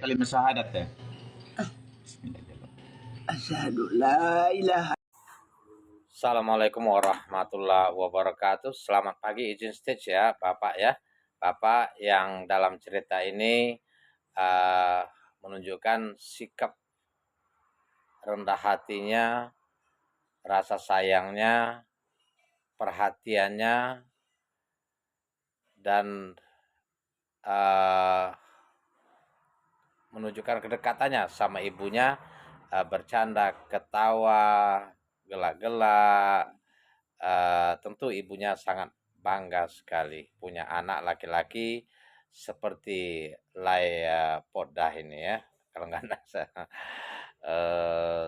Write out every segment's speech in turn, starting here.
Kalimat syahadat ya. Asyhadu la ilaha. Assalamualaikum warahmatullahi wabarakatuh. Selamat pagi, izin stage ya Bapak ya. Bapak yang dalam cerita ini menunjukkan sikap rendah hatinya, rasa sayangnya, perhatiannya, dan menunjukkan kedekatannya sama ibunya, bercanda, ketawa, gelak-gelak. Tentu ibunya sangat bangga sekali punya anak laki-laki seperti Laya Podah ini ya. Kalau nggak ada saya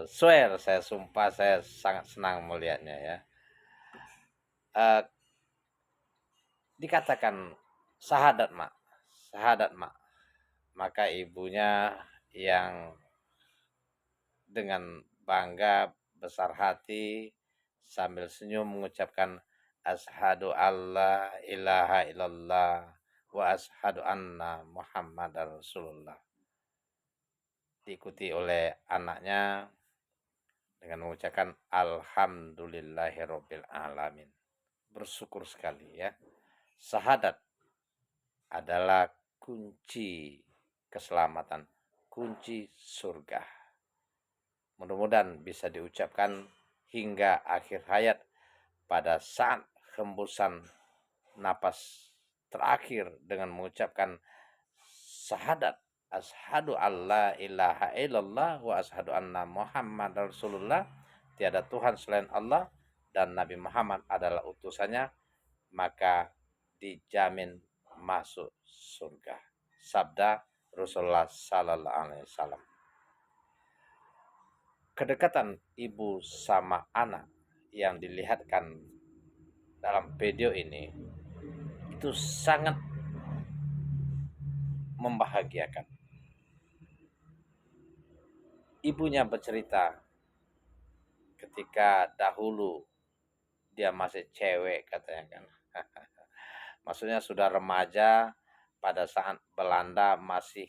swear, saya sumpah saya sangat senang melihatnya ya. Dikatakan syahadat mak, maka ibunya yang dengan bangga besar hati sambil senyum mengucapkan asyhadu alla ilaha illallah wa asyhadu anna muhammadar rasulullah, diikuti oleh anaknya dengan mengucapkan alhamdulillahirabbil alamin. Bersyukur sekali ya. Syahadat adalah kunci keselamatan, kunci surga. Mudah-mudahan bisa diucapkan hingga akhir hayat pada saat hembusan napas terakhir dengan mengucapkan syahadat asyhadu alla ilaha illallah wa asyhadu anna muhammad rasulullah, tiada Tuhan selain Allah dan Nabi Muhammad adalah utusannya, maka dijamin masuk surga. Sabda Rasulullah sallallahu alaihi wasallam. Kedekatan ibu sama anak yang dilihatkan dalam video ini itu sangat membahagiakan. Ibunya bercerita ketika dahulu dia masih cewek katanya kan. Maksudnya sudah remaja pada saat Belanda masih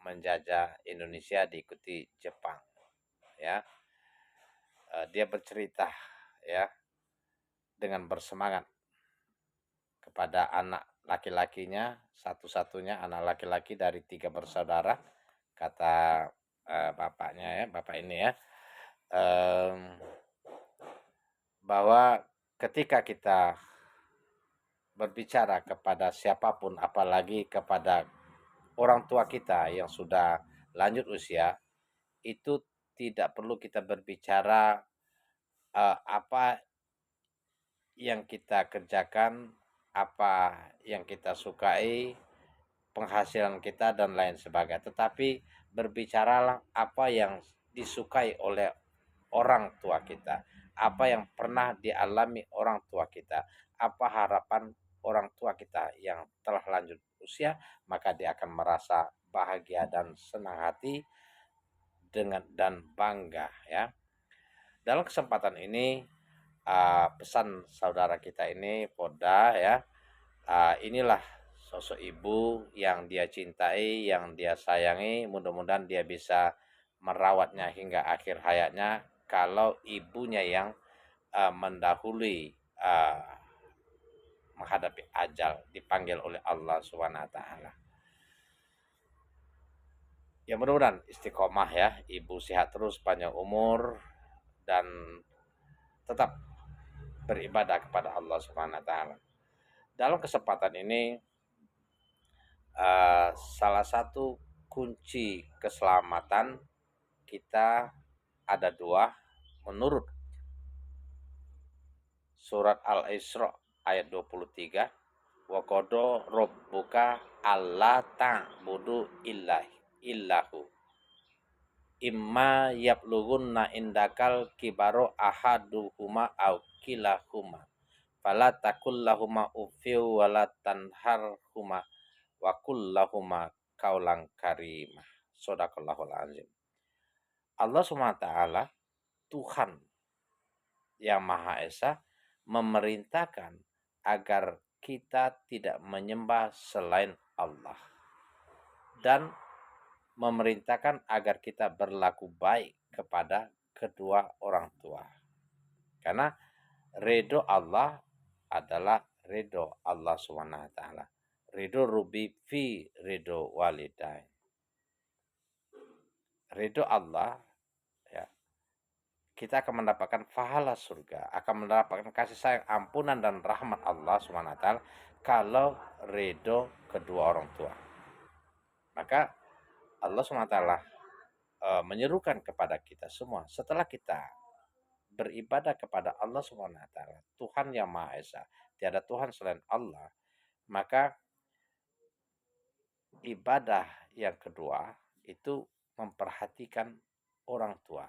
menjajah Indonesia diikuti Jepang ya. Dia bercerita ya dengan bersemangat kepada anak laki-lakinya, satu-satunya anak laki-laki dari 3 bersaudara, kata bapaknya ya, bapak ini ya, bahwa ketika kita berbicara kepada siapapun, apalagi kepada orang tua kita yang sudah lanjut usia, itu tidak perlu kita berbicara apa yang kita kerjakan, apa yang kita sukai, penghasilan kita dan lain sebagainya. Tetapi berbicaralah apa yang disukai oleh orang tua kita, apa yang pernah dialami orang tua kita, apa harapan orang tua kita yang telah lanjut usia, maka dia akan merasa bahagia dan senang hati dengan dan bangga ya. Dalam kesempatan ini pesan saudara kita ini Poda ya, inilah sosok ibu yang dia cintai, yang dia sayangi. Mudah-mudahan dia bisa merawatnya hingga akhir hayatnya kalau ibunya yang mendahului menghadapi ajal, dipanggil oleh Allah Subhanahu wa taala. Ya mudah-mudahan istiqomah ya, ibu sehat terus, panjang umur dan tetap beribadah kepada Allah Subhanahu wa taala. Dalam kesempatan ini salah satu kunci keselamatan kita ada 2 menurut surat Al-Isra ayat 23, wa qada rabbuka alla ta'budu illahu imma yablughunna indakal kibaru ahaduhuma aw kilahuma fala takul lahuma uffiu wala tanharhuma wa qul lahuma qaulan karimah. Shadaqallahul azim. Allah SWT Tuhan yang Maha Esa memerintahkan agar kita tidak menyembah selain Allah dan memerintahkan agar kita berlaku baik kepada kedua orang tua. Karena ridho Allah adalah ridho Allah Subhanahu wa taala. Ridho rubi fi ridho walidain. Ridho Allah, ya, kita akan mendapatkan pahala surga, akan mendapatkan kasih sayang, ampunan dan rahmat Allah Subhanahu wa taala kalau ridho kedua orang tua. Maka Allah Subhanahu wa taala menyerukan kepada kita semua setelah kita beribadah kepada Allah Subhanahu wa taala, Tuhan yang Maha Esa, tiada Tuhan selain Allah, maka ibadah yang kedua itu memperhatikan orang tua.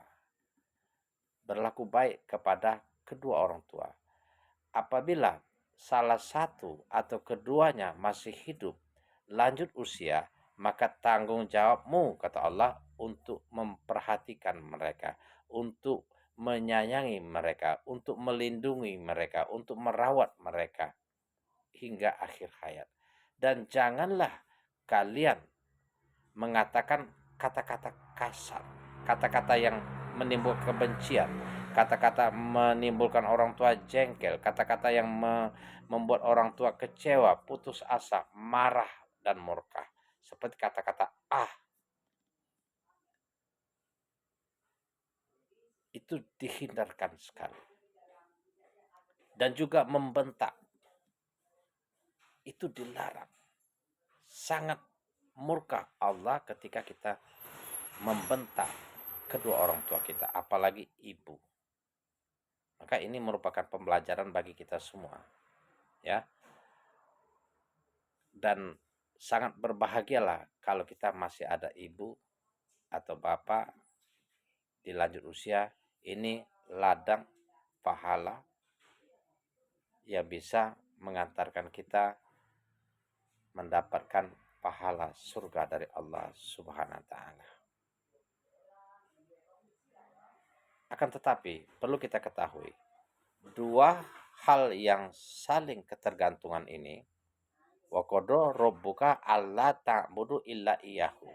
Berlaku baik kepada kedua orang tua. Apabila salah satu atau keduanya masih hidup, lanjut usia, maka tanggung jawabmu, kata Allah, untuk memperhatikan mereka, untuk menyayangi mereka, untuk melindungi mereka, untuk merawat mereka hingga akhir hayat. Dan janganlah kalian mengatakan kata-kata kasar, kata-kata yang menimbulkan kebencian, kata-kata menimbulkan orang tua jengkel, kata-kata yang membuat orang tua kecewa, putus asa, marah, dan murka. Seperti kata-kata itu dihindarkan sekali. Dan juga membentak, itu dilarang. Sangat murka Allah ketika kita membentak kedua orang tua kita, apalagi ibu. Maka ini merupakan pembelajaran bagi kita semua, ya. Dan sangat berbahagialah kalau kita masih ada ibu atau bapak di lanjut usia. Ini ladang pahala yang bisa mengantarkan kita mendapatkan pahala surga dari Allah Subhanahu wa taala. Akan tetapi perlu kita ketahui dua hal yang saling ketergantungan ini. Wa qada rabbuka alla ta'budu illa iyyahu.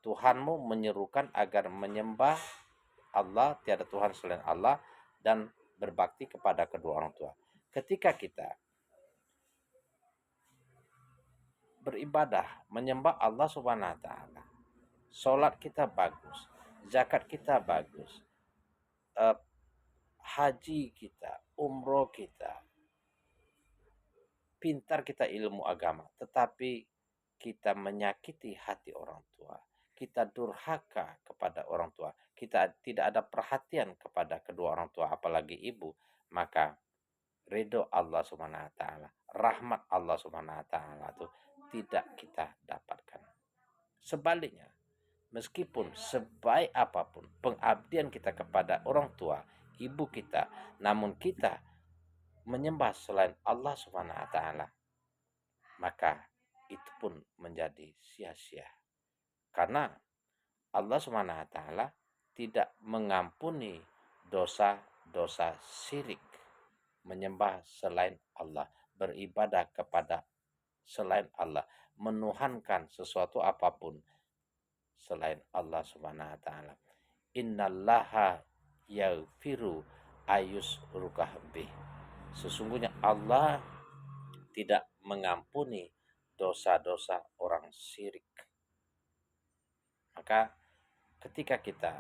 Tuhanmu menyerukan agar menyembah Allah, tiada Tuhan selain Allah, dan berbakti kepada kedua orang tua. Ketika kita beribadah menyembah Allah Subhanahu wa taala, salat kita bagus, zakat kita bagus, haji kita, umroh kita, pintar kita ilmu agama, tetapi kita menyakiti hati orang tua, kita durhaka kepada orang tua, kita tidak ada perhatian kepada kedua orang tua, apalagi ibu, maka ridho Allah Subhanahu wa taala, rahmat Allah Subhanahu wa taala itu tidak kita dapatkan. Sebaliknya, meskipun sebaik apapun pengabdian kita kepada orang tua, ibu kita, namun kita menyembah selain Allah Subhanahu wa taala, maka itu pun menjadi sia-sia. Karena Allah Subhanahu wa taala tidak mengampuni dosa-dosa syirik, menyembah selain Allah, beribadah kepada selain Allah, menuhankan sesuatu apapun selain Allah Subhanahu wa taala. Innallaha yaghfiru ayyushraka bih. Sesungguhnya Allah tidak mengampuni dosa-dosa orang syirik. Maka ketika kita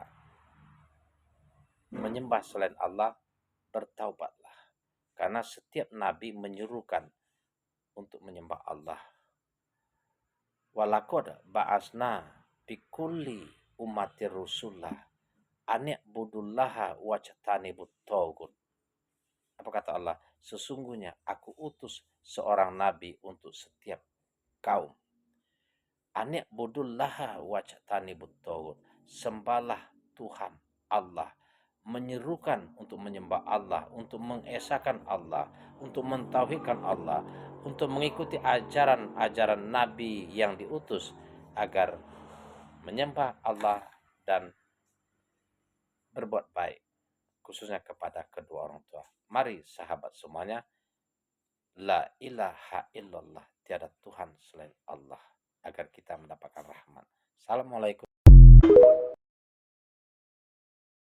menyembah selain Allah, bertaubatlah. Karena setiap nabi menyuruhkan untuk menyembah Allah. Walaqad ba'asna bikulli ummatir rusulah ani'budullaha wajtanibut taghut. Apa kata Allah? Sesungguhnya aku utus seorang nabi untuk setiap kaum. Ani'budullaha wajtanibut taghut. Sembahlah Tuhan Allah. Menyerukan untuk menyembah Allah, untuk mengesahkan Allah, untuk mentauhidkan Allah, untuk mengikuti ajaran-ajaran Nabi yang diutus agar menyembah Allah dan berbuat baik, khususnya kepada kedua orang tua. Mari sahabat semuanya, la ilaha illallah, tiada Tuhan selain Allah, agar kita mendapatkan rahmat. Assalamualaikum.